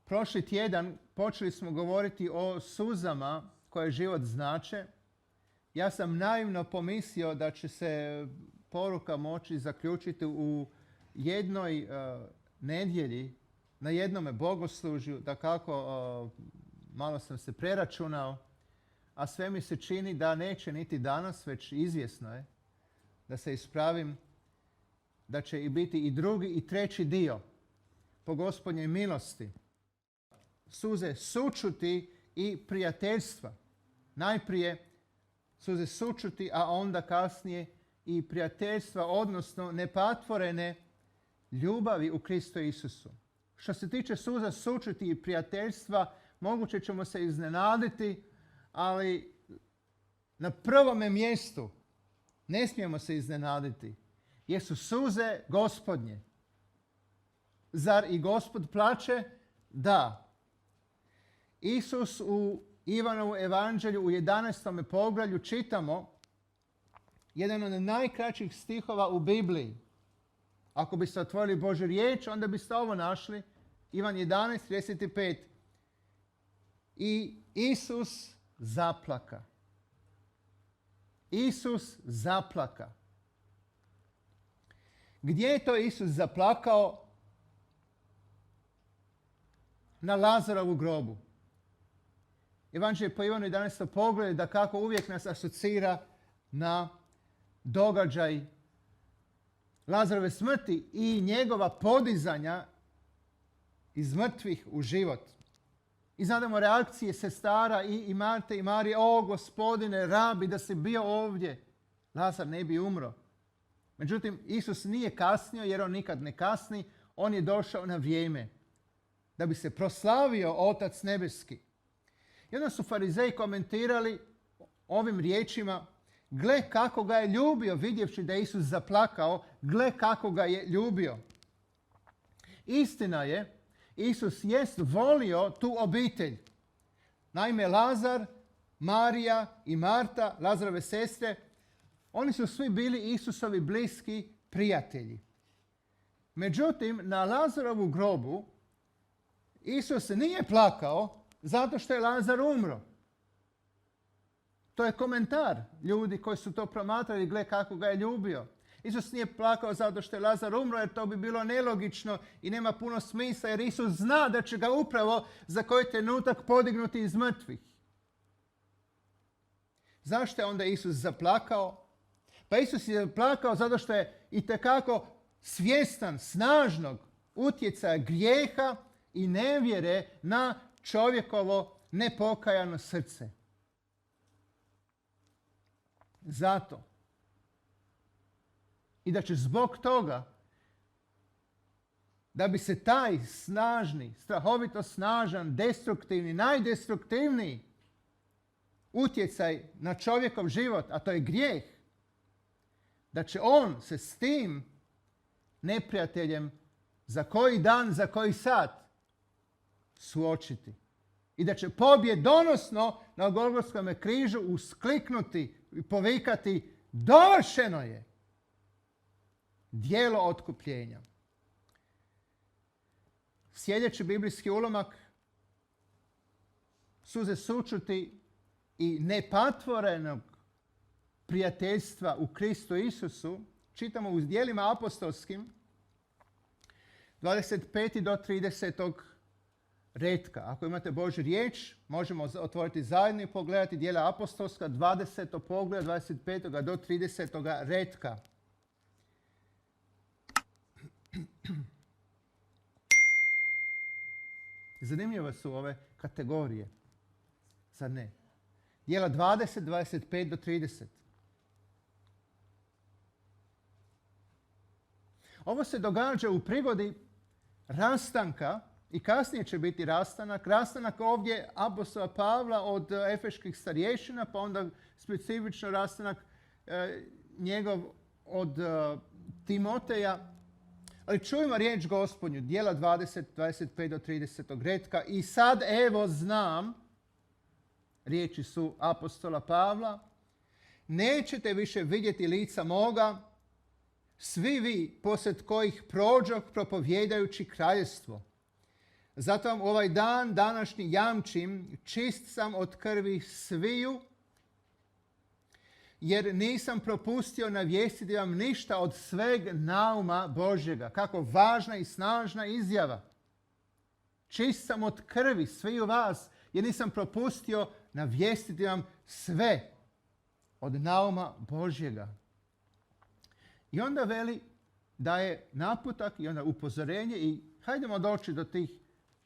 Prošli tjedan počeli smo govoriti o suzama koje život znače. Ja sam naivno pomislio da će se poruka moći zaključiti u jednoj nedjelji, na jednome bogoslužju, da kako malo sam se preračunao, a sve mi se čini da neće niti danas, već izvjesno je, da se ispravim, da će i biti i drugi i treći dio po Gospodnjoj milosti. Suze sućuti i prijateljstva. Najprije suze sućuti, a onda kasnije i prijateljstva, odnosno nepatvorene ljubavi u Kristu Isusu. Što se tiče suza sućuti i prijateljstva, moguće ćemo se iznenaditi, ali na prvome mjestu ne smijemo se iznenaditi, jer su suze Gospodnje. Zar i Gospod plače? Da. Isus u Ivanovu evanđelju u 11. poglavlju čitamo jedan od najkraćih stihova u Bibliji. Ako biste otvorili Božju riječ, onda biste ovo našli. Ivan 11:35. I Isus zaplaka. Isus zaplaka. Gdje je to Isus zaplakao? Na Lazarovu grobu. Evanđelje po Ivanu 11. poglavlje da kako uvijek nas asocira na događaj Lazarove smrti i njegova podizanja iz mrtvih u život. I znamo reakcije sestara i Marte i Marije: o Gospodine, rabi, da si bio ovdje, Lazar ne bi umro. Međutim, Isus nije kasnio, jer on nikad ne kasni. On je došao na vrijeme da bi se proslavio Otac nebeski. I onda su farizeji komentirali ovim riječima: gle kako ga je ljubio, vidjevši da je Isus zaplakao, gle kako ga je ljubio. Istina je, Isus jest volio tu obitelj. Naime, Lazar, Marija i Marta, Lazarove sestre, oni su svi bili Isusovi bliski prijatelji. Međutim, na Lazarovu grobu Isus nije plakao zato što je Lazar umro. To je komentar ljudi koji su to promatrali, gle kako ga je ljubio. Isus nije plakao zato što je Lazar umro, jer to bi bilo nelogično i nema puno smisla, jer Isus zna da će ga upravo za koji trenutak podignuti iz mrtvih. Zašto je onda Isus zaplakao? Pa Isus je zaplakao zato što je itekako svjestan snažnog utjecaja grijeha i nevjere na čovjekovo nepokajano srce. Zato. I da će zbog toga, da bi se taj snažni, strahovito snažan, destruktivni, najdestruktivniji utjecaj na čovjekov život, a to je grijeh, da će on se s tim neprijateljem za koji dan, za koji sat suočiti. I da će pobjedonosno na Golgotskom križu uskliknuti i povikati: dovršeno je! Djelo otkupljenja. Sljedeći biblijski ulomak: suze sućuti i nepatvorenog prijateljstva u Kristu Isusu čitamo u djelima apostolskim 25. do 30. retka. Ako imate Božju riječ, možemo otvoriti zajedno i pogledati djela apostolska 20. poglavlja 25. do 30. retka. Zanimljive su ove kategorije, zar ne? Djela 20, 25 do 30. Ovo se događa u prigodi rastanka, i kasnije će biti rastanak ovdje apostola Pavla od efeških starješina, pa onda specifično rastanak njegov od Timoteja. Ali čujmo riječ Gospodnju, djela 20, 25 do 30. retka. I sad evo znam, riječi su apostola Pavla, nećete više vidjeti lica moga, svi vi posred kojih prođoh propovjedajući kraljevstvo. Zato vam ovaj dan današnji jamčim, čist sam od krvi sviju, jer nisam propustio navijestiti vam ništa od sveg nauma Božjega. Kako važna i snažna izjava. Čist sam od krvi sviju vas, jer nisam propustio navijestiti vam sve od nauma Božjega. I onda veli da je naputak i onda upozorenje i hajdemo doći do tih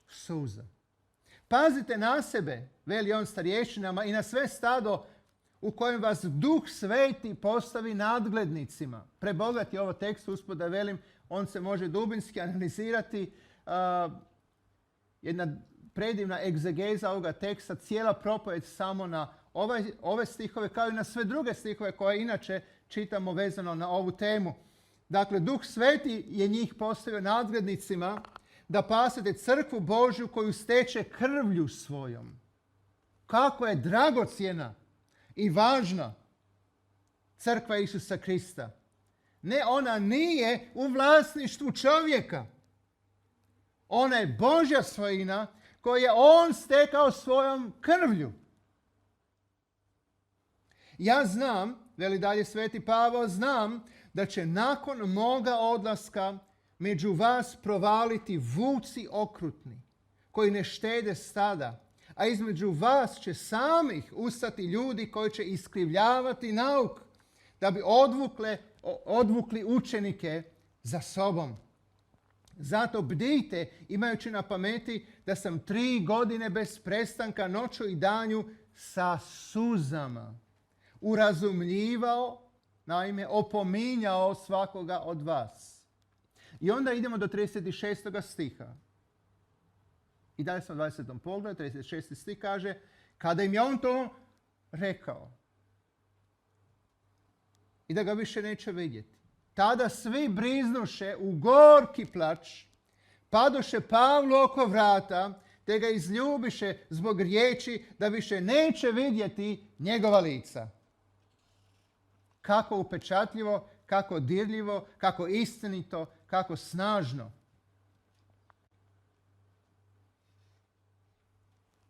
suza. Pazite na sebe, veli on starješinama, i na sve stado u kojem vas Duh Sveti postavi nadglednicima. Prebogat je ovo tekst, usput da velim, on se može dubinski analizirati. Jedna predivna egzegeza ovoga teksta, cijela propovjed samo na ove stihove, kao i na sve druge stihove koje inače čitamo vezano na ovu temu. Dakle, Duh Sveti je njih postavio nadglednicima da pasete crkvu Božju koju steče krvlju svojom. Kako je dragocjena i važna crkva Isusa Krista. Ne, ona nije u vlasništvu čovjeka. Ona je Božja svojina koju je on stekao svojom krvlju. Ja znam, veli dalje Sveti Pavao, znam da će nakon moga odlaska među vas provaliti vuci okrutni, koji ne štede stada, a između vas će samih ustati ljudi koji će iskrivljavati nauk, da bi odvukli učenike za sobom. Zato bdijte, imajući na pameti da sam 3 godine bez prestanka noću i danju sa suzama urazumljivao, naime opominjao svakoga od vas. I onda idemo do 36. stiha. I dalje sam u 20. pogledu, 36. stih kaže, kada im je on to rekao i da ga više neće vidjeti, tada svi briznuše u gorki plač, padoše Pavlu oko vrata, te ga izljubiše zbog riječi da više neće vidjeti njegova lica. Kako upečatljivo, kako dirljivo, kako istinito, kako snažno.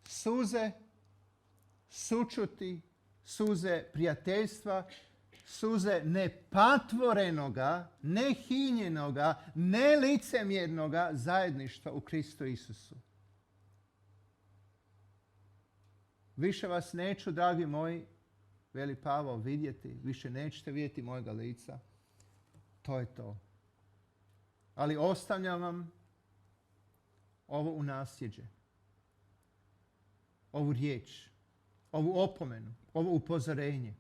Suze sućuti, suze prijateljstva, suze nepatvorenoga, nehinjenoga, nelicemjernoga zajedništva u Kristu Isusu. Više vas neću, dragi moji, veli Pavao, vidjeti, više nećete vidjeti mojega lica. To je to. Ali ostavljam vam ovo u nasljeđe. Ovu riječ, ovu opomenu, ovo upozorenje.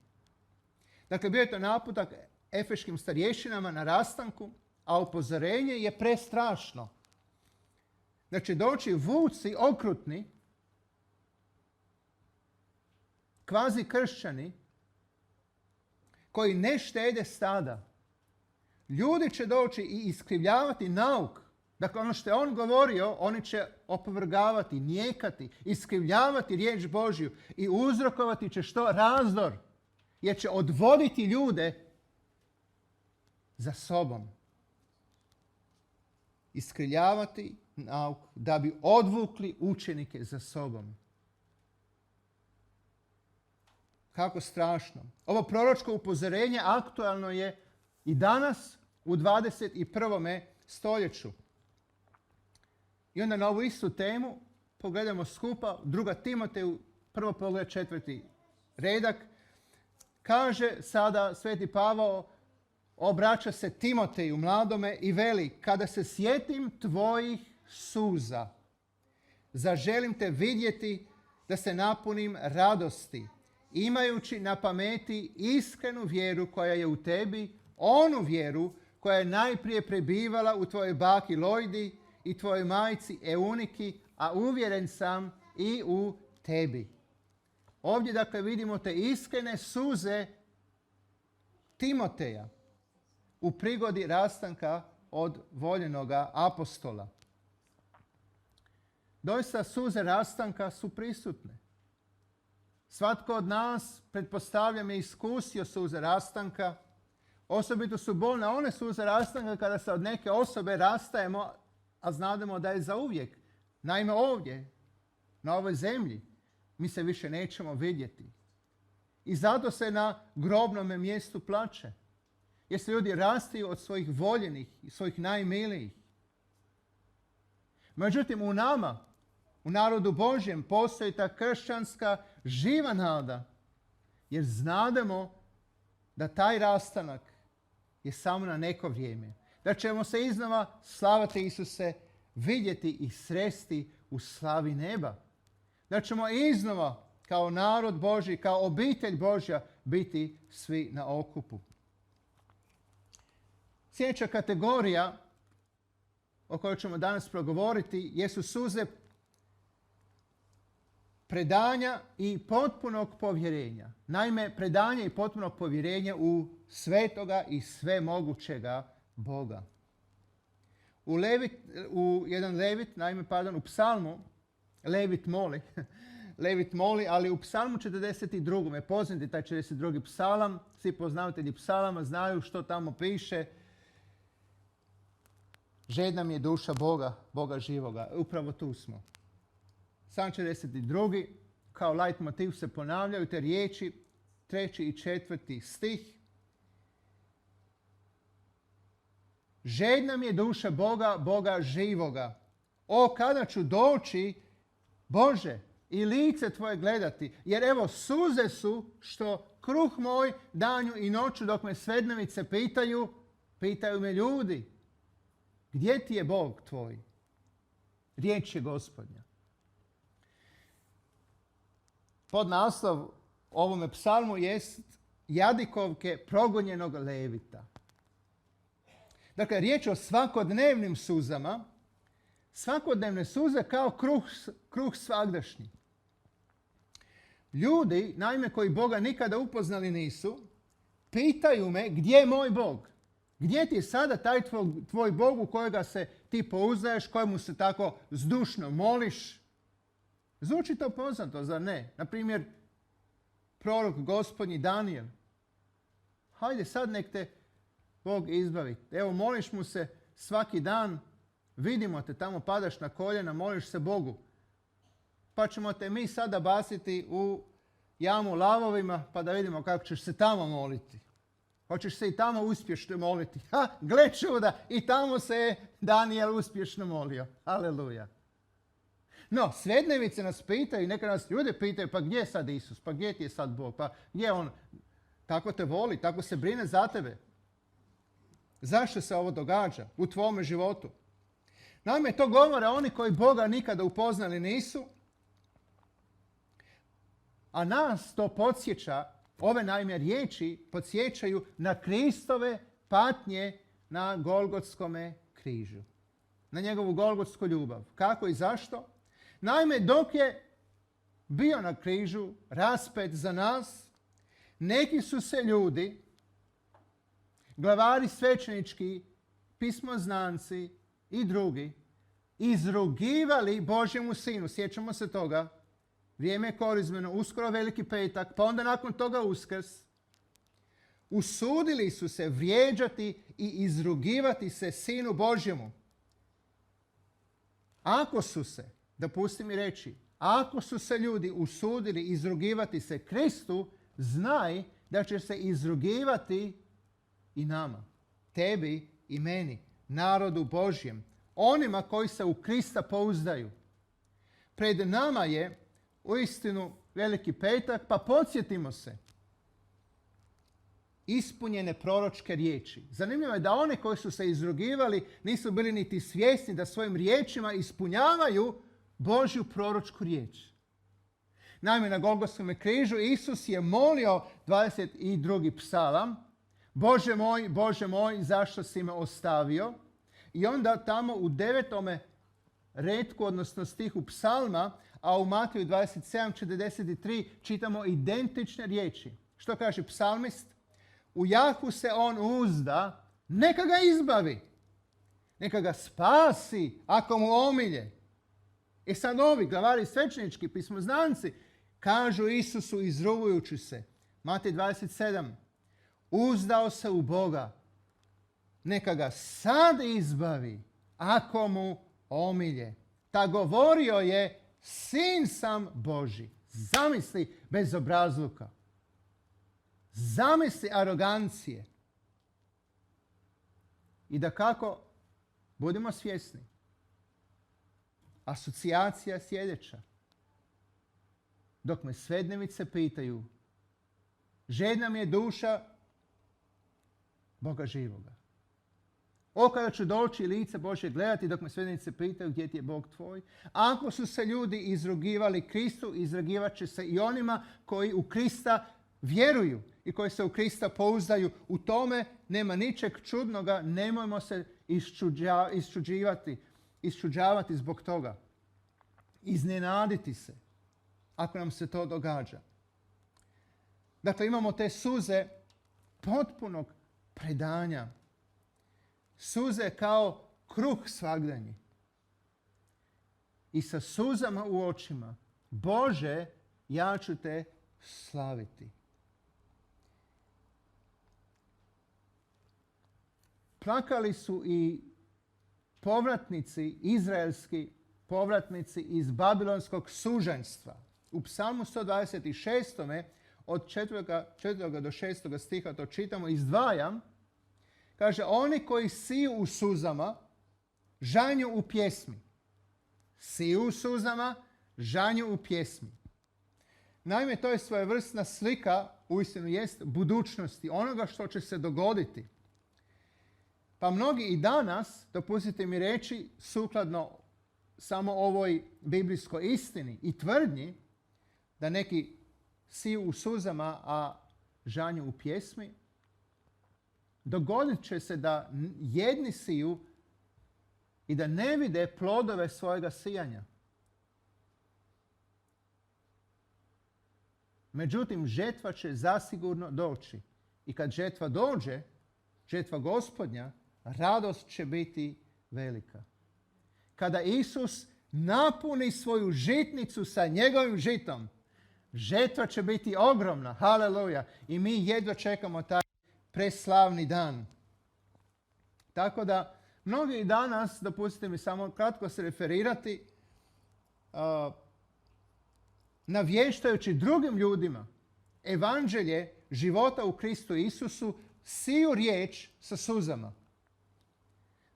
Dakle, bio je to naputak efeškim starješinama na rastanku, a upozorenje je prestrašno. Da će doći vuci okrutni, kvazi kršćani, koji ne štede stada. Ljudi će doći i iskrivljavati nauk. Dakle, ono što je on govorio, oni će opovrgavati, nijekati, iskrivljavati riječ Božju i uzrokovati će što? Razdor. Jer će odvoditi ljude za sobom. Iskrivljavati nauk da bi odvukli učenike za sobom. Kako strašno. Ovo proročko upozorenje aktualno je i danas u 21. stoljeću. I onda na ovu istu temu pogledamo skupa 2. Timoteju, 1. pogled 4. redak. Kaže sada Sveti Pavao, obraća se Timoteju mladome i veli, kada se sjetim tvojih suza, zaželim te vidjeti da se napunim radosti, imajući na pameti iskrenu vjeru koja je u tebi, onu vjeru koja je najprije prebivala u tvojoj baki Lojdi i tvojoj majci Euniki, a uvjeren sam i u tebi. Ovdje dakle vidimo te iskrene suze Timoteja u prigodi rastanka od voljenoga apostola. Doista suze rastanka su prisutne. Svatko od nas, pretpostavljam, je iskusio suze rastanka. Osobito su bolne one suze rastanka kada se od neke osobe rastajemo, a znademo da je zauvijek. Naime, ovdje, na ovoj zemlji, mi se više nećemo vidjeti. I zato se na grobnome mjestu plače. Jer se ljudi rastaju od svojih voljenih i svojih najmilijih. Međutim, u nama, u narodu Božjem, postoji ta kršćanska živa nada. Jer znademo da taj rastanak je samo na neko vrijeme. Da ćemo se iznova, slava te Isuse, vidjeti i sresti u slavi neba. Da ćemo iznova, kao narod Božji, kao obitelj Božja, biti svi na okupu. Sljedeća kategorija o kojoj ćemo danas progovoriti jesu suze predanja i potpunog povjerenja. Naime, predanje i potpunog povjerenja svetoga i svemogućega Boga. U psalmu, Levit moli, ali u psalmu 42. je poznati taj 42. psalam. Svi poznavatelji psalama znaju što tamo piše. Žedna mi je duša Boga živoga. Upravo tu smo. Psalm 42. kao leitmotiv se ponavljaju te riječi, 3. i 4. stih. Žedna mi je duša Boga živoga. O, kada ću doći, Bože, i lice Tvoje gledati. Jer evo, suze su što kruh moj danju i noću dok me svednevice pitaju me ljudi. Gdje ti je Bog tvoj? Riječ je Gospodnja. Podnaslov ovome psalmu jest jadikovke progonjenog levita. Dakle, riječ o svakodnevnim suzama, svakodnevne suze kao kruh svagdašnji. Ljudi, naime, koji Boga nikada upoznali nisu, pitaju me gdje je moj Bog? Gdje ti je sada taj tvoj Bog u kojega se ti pouzdaješ, kojemu se tako zdušno moliš? Zvuči to poznato, zar ne? Naprimjer, prorok Gospodnji Danijel. Hajde sad nek te Bog izbavi. Evo, moliš mu se svaki dan, vidimo te tamo, padaš na koljena, moliš se Bogu. Pa ćemo te mi sada baciti u jamu lavovima, pa da vidimo kako ćeš se tamo moliti. Hoćeš se i tamo uspješno moliti. Gle čuda, i tamo se je Danijel uspješno molio. Aleluja. No, svednevice nas pitaju, neka nas ljudi pitaju, pa gdje je sad Isus? Pa gdje ti je sad Bog? Pa gdje on? Tako te voli, tako se brine za tebe. Zašto se ovo događa u tvome životu? Naime, to govore oni koji Boga nikada upoznali nisu, a nas to podsjeća, ove naime riječi podsjećaju na Kristove patnje na Golgotskome križu. Na njegovu golgotsku ljubav. Kako i zašto? Naime, dok je bio na križu raspet za nas, neki su se ljudi, glavari svećenički, pismoznanci i drugi, izrugivali Božjemu sinu. Sjećamo se toga. Vrijeme je korizmeno, uskoro Veliki petak, pa onda nakon toga Uskrs. Usudili su se vrijeđati i izrugivati se sinu Božjemu. Ako su se, dopusti mi reći, ako su se ljudi usudili izrugivati se Kristu, znaj da će se izrugivati i nama, tebi i meni, narodu Božjem, onima koji se u Krista pouzdaju. Pred nama je uistinu Veliki petak, pa podsjetimo se ispunjene proročke riječi. Zanimljivo je da oni koji su se izrugivali nisu bili niti svjesni da svojim riječima ispunjavaju Božju proročku riječ. Naime, na Golgotskom križu Isus je molio 22. psalam, Bože moj, zašto si me ostavio? I onda tamo u 9. retku, odnosno stihu psalma, a u Mateju 27:43 čitamo identične riječi. Što kaže psalmist? U Jahu se on uzda, neka ga izbavi, neka ga spasi ako mu omilje. I sad ovi glavari svećenički pismoznanci kažu Isusu izrugujući se. Matej 27. Uzdao se u Boga, neka ga sad izbavi ako mu omilje. Ta govorio je, sin sam Božji. Zamisli bezobrazluka. Zamisli arogancije. I da kako, budemo svjesni. Asocijacija sljedeća. Dok me svednevice pitaju, žedna mi je duša Boga živoga. O, kada ću doći lice Božje gledati, dok me svednice pitaju gdje ti je Bog tvoj. Ako su se ljudi izrugivali Kristu, izrugivat će se i onima koji u Krista vjeruju i koji se u Krista pouzdaju. U tome nema ničeg čudnoga, nemojmo se iščuđavati zbog toga. Iznenaditi se ako nam se to događa. Dakle, imamo te suze potpunog predanja. Suze kao kruh svagdanji. I sa suzama u očima, Bože, ja ću te slaviti. Plakali su i povratnici, izraelski povratnici iz babilonskog suženjstva. U Psalmu 126. od 4. do 6. stiha to čitamo, izdvajam. Kaže, oni koji siju u suzama, žanju u pjesmi. Siju u suzama, žanju u pjesmi. Naime, to je svojevrsna slika, uistinu jest, budućnosti, onoga što će se dogoditi. Pa mnogi i danas, dopustite mi reći, sukladno samo ovoj biblijskoj istini i tvrdnji, da neki siju u suzama, a žanju u pjesmi, dogodit će se da jedni siju i da ne vide plodove svojega sijanja. Međutim, žetva će zasigurno doći. I kad žetva dođe, žetva Gospodnja, radost će biti velika. Kada Isus napuni svoju žitnicu sa njegovim žitom, žetva će biti ogromna. Haleluja. I mi jedva čekamo taj preslavni dan. Tako da, mnogi danas, dopustite mi samo kratko se referirati, navještajući drugim ljudima evanđelje života u Kristu Isusu, siju riječ sa suzama.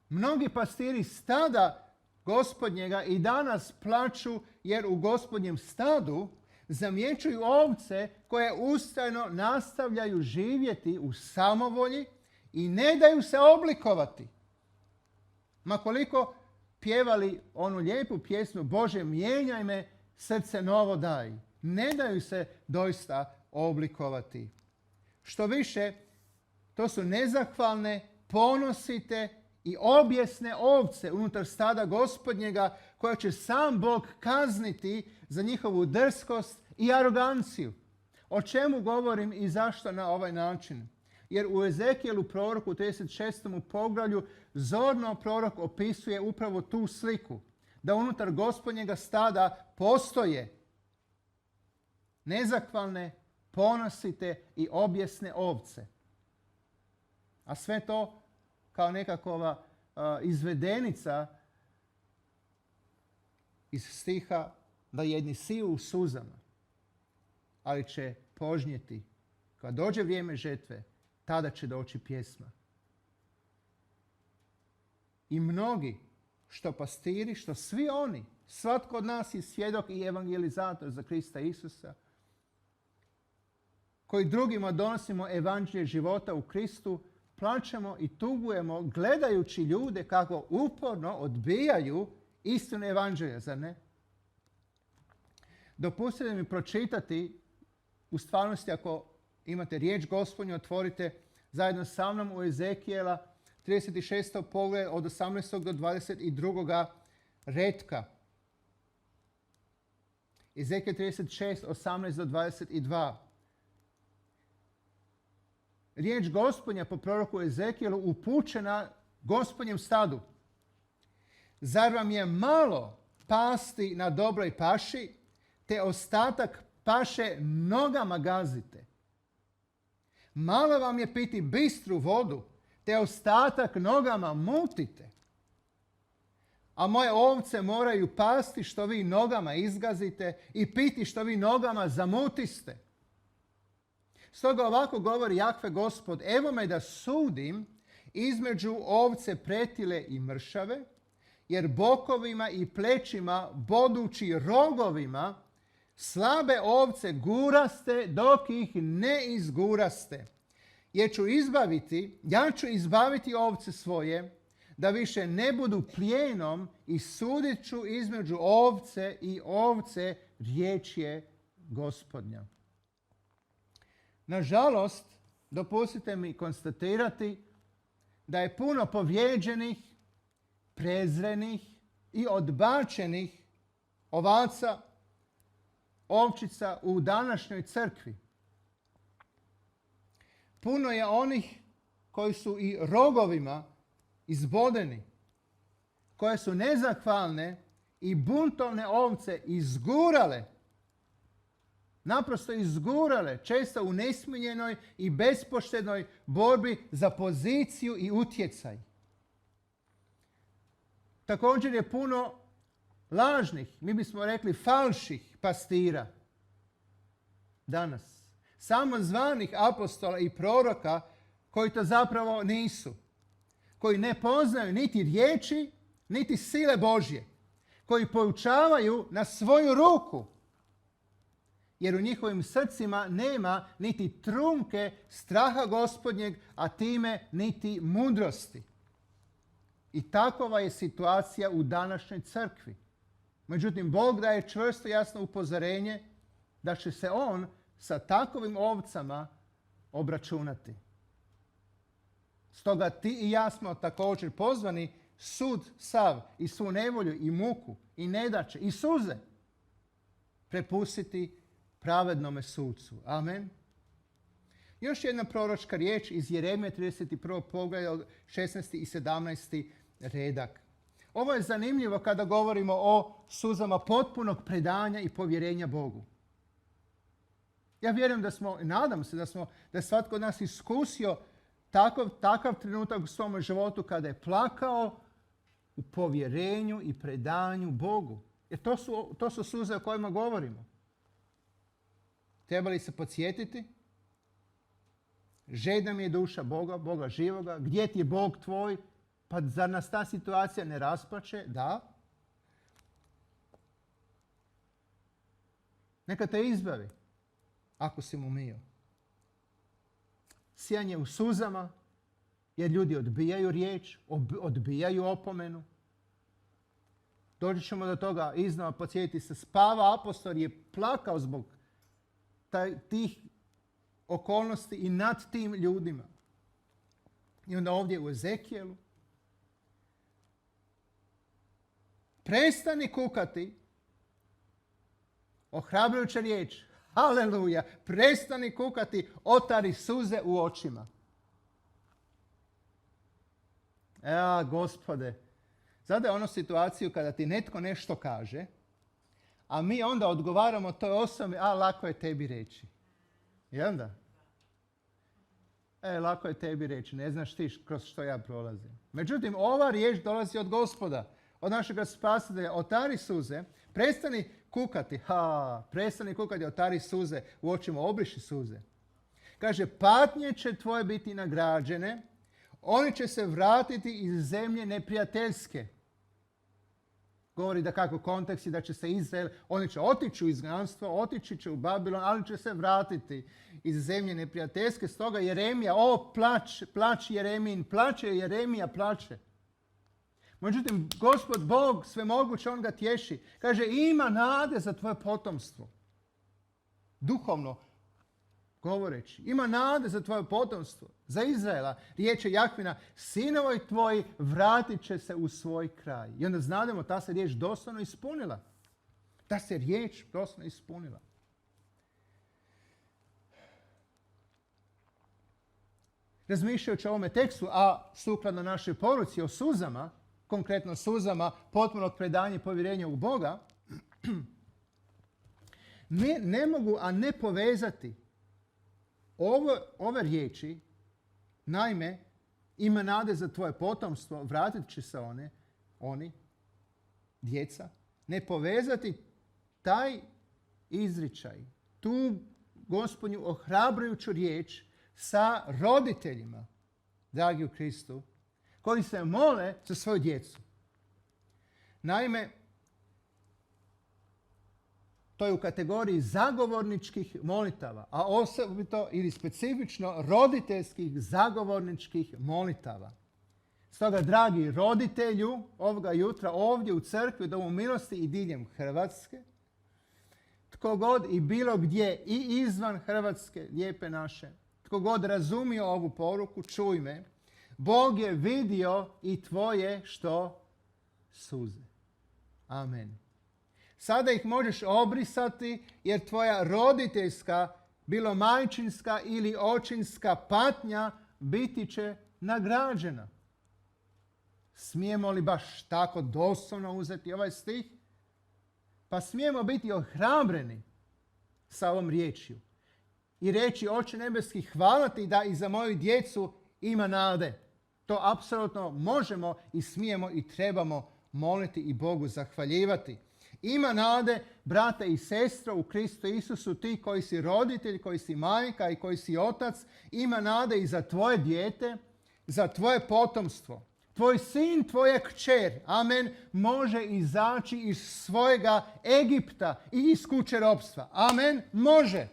Mnogi pastiri stada Gospodnjega i danas plaču jer u Gospodnjem stadu zamjećuju ovce koje ustrajno nastavljaju živjeti u samovolji i ne daju se oblikovati. Ma koliko pjevali onu lijepu pjesmu Bože, mijenjaj me, srce novo daj. Ne daju se doista oblikovati. Što više, to su nezahvalne, ponosite i objesne ovce unutar stada Gospodnjega koje će sam Bog kazniti za njihovu drskost i aroganciju. O čemu govorim i zašto na ovaj način? Jer u Ezekijelu proroku u 36. poglavlju zorno prorok opisuje upravo tu sliku. Da unutar Gospodnjega stada postoje nezahvalne, ponosite i objesne ovce. A sve to kao nekakva izvedenica iz stiha da jedni siju u suzama, ali će požnjeti. Kad dođe vrijeme žetve, tada će doći pjesma. I mnogi, što pastiri, što svi oni, svatko od nas je svjedok i evangelizator za Krista Isusa, koji drugima donosimo evanđelje života u Kristu, plačemo i tugujemo gledajući ljude kako uporno odbijaju istinu evanđelja, zar ne? Dopustite mi pročitati, u stvarnosti ako imate riječ Gospodnju, otvorite zajedno sa mnom u Ezekijela 36. poglavlje od 18. do 22. retka. Ezekijel 36, 18 do 22. Riječ Gospodnja po proroku Ezekijelu upućena Gospodnjem stadu. Zar vam je malo pasti na dobroj paši, te ostatak paše nogama gazite? Malo vam je piti bistru vodu, te ostatak nogama mutite? a moje ovce moraju pasti što vi nogama izgazite i piti što vi nogama zamutiste. Stoga ovako govori Jahve Gospod, evo me da sudim između ovce pretile i mršave, jer bokovima i plećima, bodući rogovima, slabe ovce guraste dok ih ne izguraste. Ja ću izbaviti ovce svoje, da više ne budu plijenom i sudit ću između ovce i ovce, riječ je Gospodnja. Nažalost, dopustite mi konstatirati da je puno povrijeđenih, prezrenih i odbačenih ovaca, ovčica u današnjoj crkvi. Puno je onih koji su i rogovima izbodeni, koje su nezahvalne i buntovne ovce izgurale, naprosto izgurale, često u nesmiljenoj i bespoštednoj borbi za poziciju i utjecaj. Također je puno lažnih, mi bismo rekli falših pastira danas. Samozvanih apostola i proroka koji to zapravo nisu. Koji ne poznaju niti riječi, niti sile Božje. Koji poučavaju na svoju ruku. Jer u njihovim srcima nema niti trunke straha Gospodnjeg, a time niti mudrosti. I takova je situacija u današnjoj crkvi. Međutim, Bog daje čvrsto jasno upozorenje da će se on sa takovim ovcama obračunati. Stoga ti i ja smo također pozvani sud sav i svu nevolju i muku i nedaće i suze prepustiti pravednome sucu. Amen. Još jedna proročka riječ iz Jeremije 31. poglavlja 16. i 17. redak. Ovo je zanimljivo kada govorimo o suzama potpunog predanja i povjerenja Bogu. Ja vjerujem da smo, nadam se da je svatko od nas iskusio takav trenutak u svom životu kada je plakao u povjerenju i predanju Bogu. Jer to su suze o kojima govorimo. Treba li se podsjetiti? Žedna mi je duša Boga, Boga živoga. Gdje ti je Bog tvoj? Pa zar nas ta situacija ne rasplače? Da. Neka te izbavi, ako si mu mio. Sijanje u suzama, jer ljudi odbijaju riječ, odbijaju opomenu. Doći ćemo do toga iznova podsjetiti se. Spava apostol je plakao zbog tih okolnosti i nad tim ljudima. I onda ovdje u Ezekijelu. Prestani kukati. Ohrabrujuća riječ. Haleluja. Prestani kukati, otari suze u očima. Gospode. Znate onu situaciju kada ti netko nešto kaže, a mi onda odgovaramo toj osobi, lako je tebi reći. I onda? Lako je tebi reći, ne znaš ti kroz što ja prolazim. Međutim, ova riječ dolazi od Gospoda, od našega spasitelja. Otari suze, prestani kukati, otari suze, u očima obriši suze. Kaže, patnje će tvoje biti nagrađene, oni će se vratiti iz zemlje neprijateljske. Govori da kako kontekst je da će se Izrael, oni će otići u izgnanstvo, otići će u Babilon, ali će se vratiti iz zemlje neprijateljske. Stoga Jeremija, plać Jeremin, plače Jeremija, plače. Međutim, Gospod Bog svemoguć, on ga tješi. Kaže, ima nade za tvoje potomstvo. Duhovno govoreći, ima nade za tvoje potomstvo. Za Izraela, riječ je Jahvina, sinovi tvoji vratit će se u svoj kraj. I onda znademo, ta se riječ doslovno ispunila. Ta se riječ doslovno ispunila. Razmišljajući o ovome tekstu, a sukladno našoj poruci o suzama, konkretno suzama potpunog predanja i povjerenja u Boga, ne mogu a ne povezati ove riječi. Naime, ima nade za tvoje potomstvo, vratit će se oni, djeca, ne povezati taj izričaj, tu Gospodnju ohrabrujuću riječ sa roditeljima, dragi u Kristu, koji se mole za svoju djecu. Naime, to je u kategoriji zagovorničkih molitava, a osobito ili specifično roditeljskih zagovorničkih molitava. Stoga, dragi roditelju, ovoga jutra ovdje u crkvi, Domu milosti i diljem Hrvatske, tko god i bilo gdje i izvan Hrvatske, lijepe naše, tko god razumio ovu poruku, čuj me, Bog je vidio i tvoje što? Suze. Amen. Sada ih možeš obrisati jer tvoja roditeljska, bilo majčinska ili očinska patnja biti će nagrađena. Smijemo li baš tako doslovno uzeti ovaj stih? Pa smijemo biti ohrabreni sa ovom riječju i reći: Oče nebeski, hvala ti da i za moju djecu ima nade. To apsolutno možemo i smijemo i trebamo moliti i Bogu zahvaljivati. Ima nade, brate i sestro, u Kristu Isusu, ti koji si roditelj, koji si majka i koji si otac, ima nade i za tvoje dijete, za tvoje potomstvo. Tvoj sin, tvoja kćer, amen, može izaći iz svojega Egipta i iz kuće ropstva. Amen, može.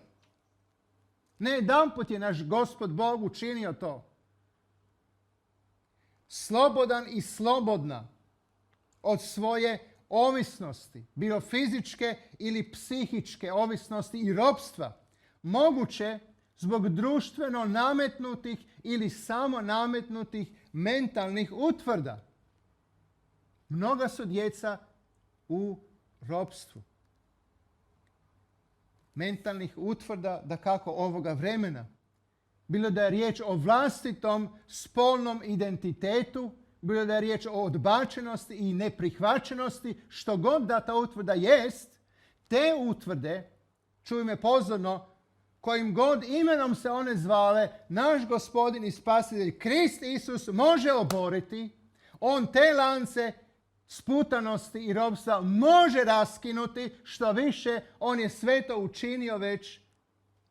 Ne jedanput je naš Gospod Bog učinio to. Slobodan i slobodna od svoje ovisnosti, bilo fizičke ili psihičke ovisnosti i ropstva, moguće zbog društveno nametnutih ili samo nametnutih mentalnih utvrda. Mnoga su djeca u ropstvu. Mentalnih utvrda, dakako, ovoga vremena. Bilo da je riječ o vlastitom spolnom identitetu, bilo da je riječ o odbačenosti i neprihvaćenosti, što god da ta utvrda jest, te utvrde, čuj me pozorno, kojim god imenom se one zvale, naš Gospodin i Spasitelj Krist Isus može oboriti. On te lance sputanosti i ropstva može raskinuti, što više, on je sve to učinio već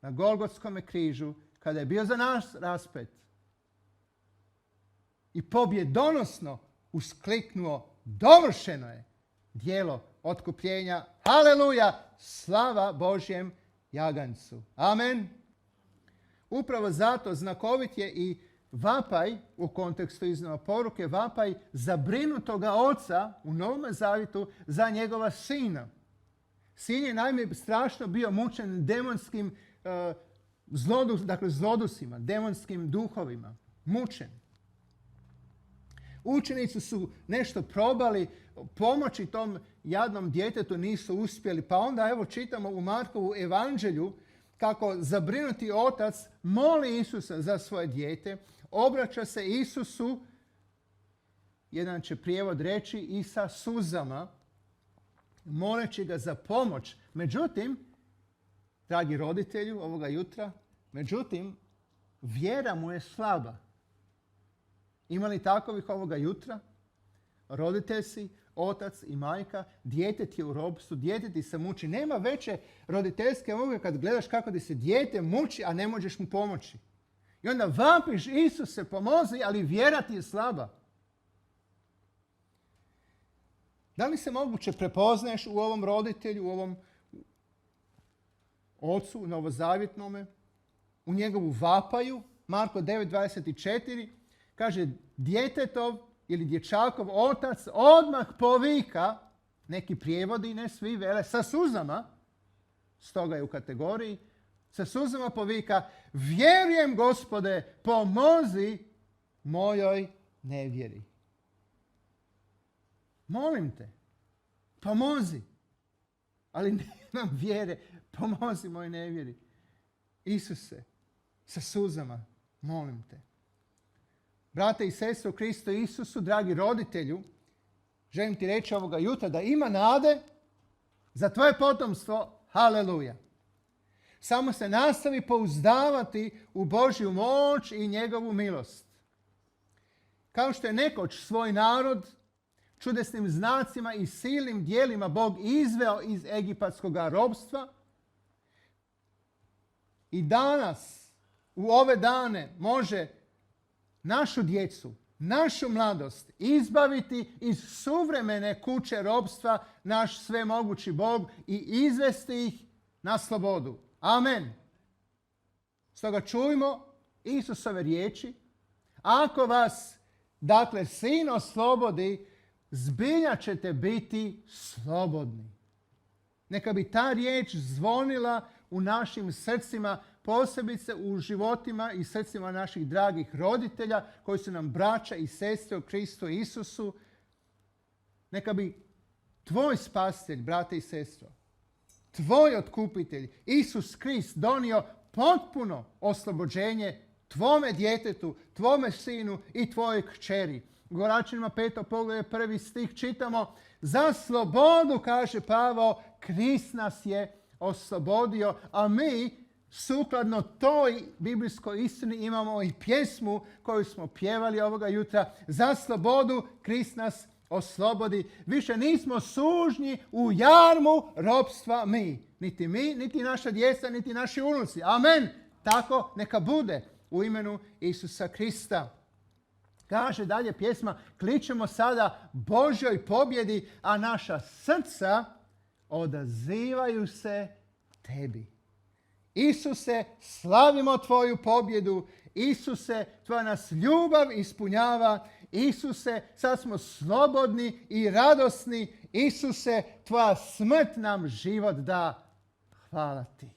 na Golgotskome križu, kada je bio za nas raspet. I pobjedonosno uskliknuo: dovršeno je djelo otkupljenja. Haleluja! Slava Božjem jaganjcu. Amen. Upravo zato znakovit je i vapaj, u kontekstu iznova poruke, vapaj zabrinutoga oca u Novom Zavjetu za njegova sina. Sin je naime strašno bio mučen demonskim zlodusima, demonskim duhovima. Mučen. Učenici su nešto probali pomoći tom jadnom djetetu, nisu uspjeli. Pa onda evo čitamo u Markovu evanđelju kako zabrinuti otac moli Isusa za svoje dijete, obraća se Isusu, jedan će prijevod reći, i sa suzama, moleći ga za pomoć. Međutim, dragi roditelju ovoga jutra, međutim, vjera mu je slaba. Ima li takovih ovoga jutra? Roditelj si, otac i majka, dijete ti je u ropstvu, dijete ti se muči. Nema veće roditeljske uloge kad gledaš kako ti se dijete muči, a ne možeš mu pomoći. I onda vapiš: Isuse, pomozi, ali vjera ti je slaba. Da li se moguće prepoznaješ u ovom roditelju, u ovom ocu novozavjetnome, u njegovu vapaju? Marko 9:24 kaže: djetetov ili dječakov otac odmah povika, neki prijevodi, ne svi vele, sa suzama, stoga je u kategoriji, sa suzama povika: vjerujem, Gospode, pomozi mojoj nevjeri. Molim te, pomozi. Ali nemam vjere, pomozi mojoj nevjeri. Isuse, sa suzama, molim te. Brate i sestre u Kristu Isusu, dragi roditelju, želim ti reći ovoga jutra da ima nade za tvoje potomstvo. Haleluja. Samo se nastavi pouzdavati u Božju moć i njegovu milost. Kao što je nekoć svoj narod čudesnim znacima i silnim djelima Bog izveo iz egipatskog robstva. I danas, u ove dane, može našu djecu, našu mladost izbaviti iz suvremene kuće robstva naš svemogući Bog i izvesti ih na slobodu. Amen. Stoga čujmo Isusove riječi. Ako vas, dakle, Sin oslobodi, zbilja ćete biti slobodni. Neka bi ta riječ zvonila u našim srcima, posebice u životima i srcima naših dragih roditelja koji su nam braća i sestre u Kristu Isusu. Neka bi tvoj spasitelj, brate i sestro, tvoj otkupitelj, Isus Krist, donio potpuno oslobođenje tvome djetetu, tvome sinu i tvojoj kćeri. U Galačanima 5. poglavlje 1. stih čitamo: za slobodu, kaže Pavao, Krist nas je oslobodio, a mi sukladno toj biblijskoj istini imamo i pjesmu koju smo pjevali ovoga jutra. Za slobodu Krist nas oslobodi. Više nismo sužnji u jarmu ropstva mi, niti naša djeca, niti naši unuci. Amen. Tako neka bude u imenu Isusa Krista. Kaže dalje pjesma: kličemo sada Božjoj pobjedi, a naša srca odazivaju se tebi. Isuse, slavimo tvoju pobjedu. Isuse, tvoja nas ljubav ispunjava. Isuse, sad smo slobodni i radosni. Isuse, tvoja smrt nam život da. Hvala ti.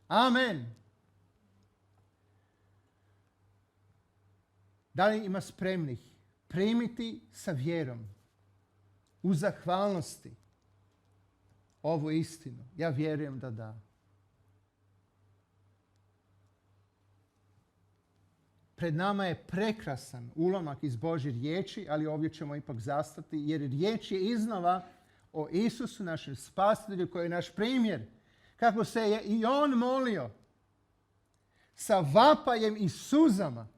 Amen. Da li ima spremnih primiti sa vjerom, u zahvalnosti, ovu istinu? Ja vjerujem da da. Pred nama je prekrasan ulomak iz Božje riječi, ali ovdje ćemo ipak zastati, jer riječ je iznova o Isusu, našem spasitelju, koji je naš primjer. Kako se je i on molio sa vapajem i suzama.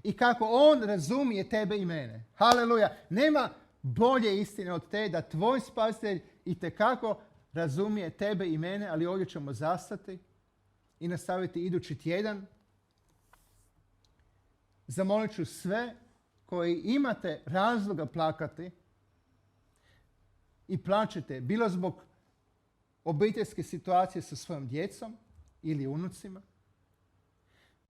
I kako on razumije tebe i mene. Haleluja. Nema bolje istine od te da tvoj spasitelj itekako razumije tebe i mene, ali ovdje ćemo zastati i nastaviti idući tjedan. Zamolit ću sve koji imate razloga plakati i plačete, bilo zbog obiteljske situacije sa svojom djecom ili unucima,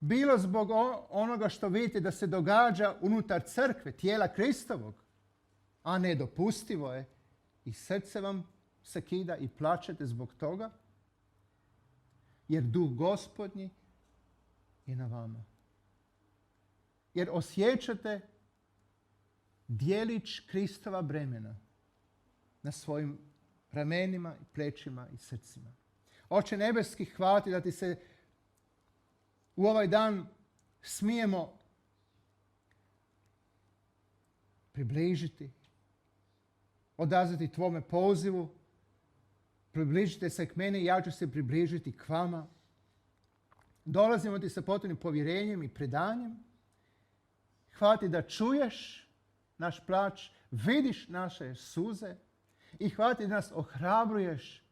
bilo zbog onoga što vidite da se događa unutar crkve, tijela Kristovog, a nedopustivo je i srce vam se kida i plačete zbog toga, jer duh Gospodnji je na vama. Jer osjećate dijelić Kristova bremena na svojim ramenima, plećima i srcima. Oče nebeski, hvala ti da ti se u ovaj dan smijemo približiti, odazvati tvome pozivu. Približite se k meni i ja ću se približiti k vama. Dolazimo ti sa potpunim povjerenjem i predanjem. Hvala ti da čuješ naš plač, vidiš naše suze i hvala ti da nas ohrabruješ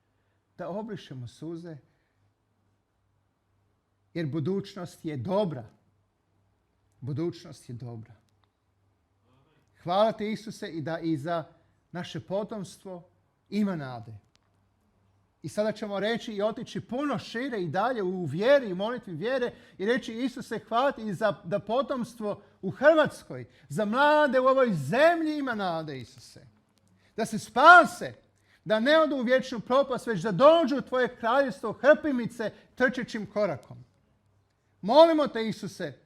da obrišemo suze, jer budućnost je dobra. Budućnost je dobra. Hvala ti, Isuse, i da i za naše potomstvo ima nade. I sada ćemo reći i otići puno šire i dalje u vjeri i molitvi vjere i reći: Isuse, hvala ti i za potomstvo u Hrvatskoj, za mlade u ovoj zemlji ima nade, Isuse. Da se spase, da ne odu u vječnu propast, već da dođu u tvoje kraljevstvo hrpimice trčećim korakom. Molimo te, Isuse,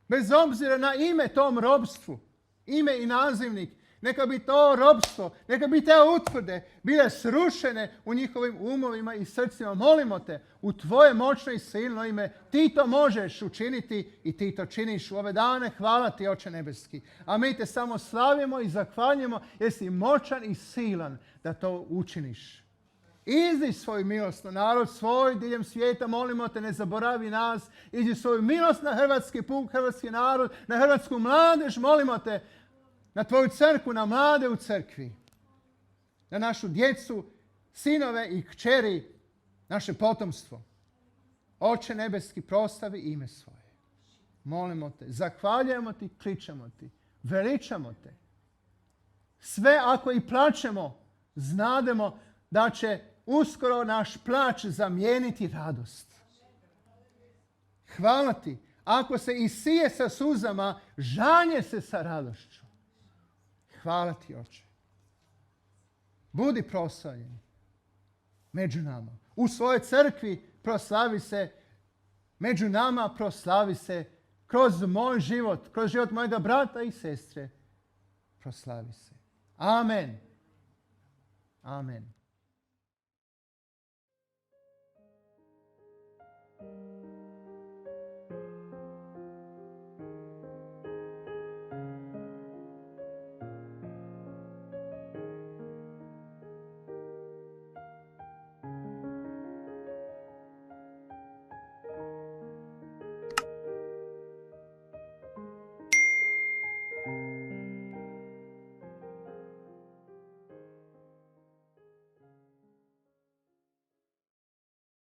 bez obzira na ime tom robstvu, ime i nazivnik, neka bi to robstvo, neka bi te utvrde bile srušene u njihovim umovima i srcima. Molimo te u tvoje moćno i silno ime. Ti to možeš učiniti i ti to činiš u ove dane. Hvala ti, Oče nebeski. A mi te samo slavimo i zahvaljujemo jer si moćan i silan da to učiniš. Izi svoju milost na narod svoj diljem svijeta. Molimo te, ne zaboravi nas. Izi svoju milost na hrvatski puk, hrvatski narod, na hrvatsku mladež. Molimo te, na tvoju crkvu, na mlade u crkvi, na našu djecu, sinove i kćeri, naše potomstvo. Oče nebeski, proslavi ime svoje. Molimo te, zahvaljujemo ti, kličemo ti, veličamo te. Sve ako i plačemo, znademo da će uskoro naš plač zamijeniti radost. Hvala ti. Ako se i sije sa suzama, žanje se sa radošću. Hvala ti, Oče. Budi proslavljen među nama. U svojoj crkvi proslavi se, među nama proslavi se, kroz moj život, kroz život mojega brata i sestre, proslavi se. Amen. Amen.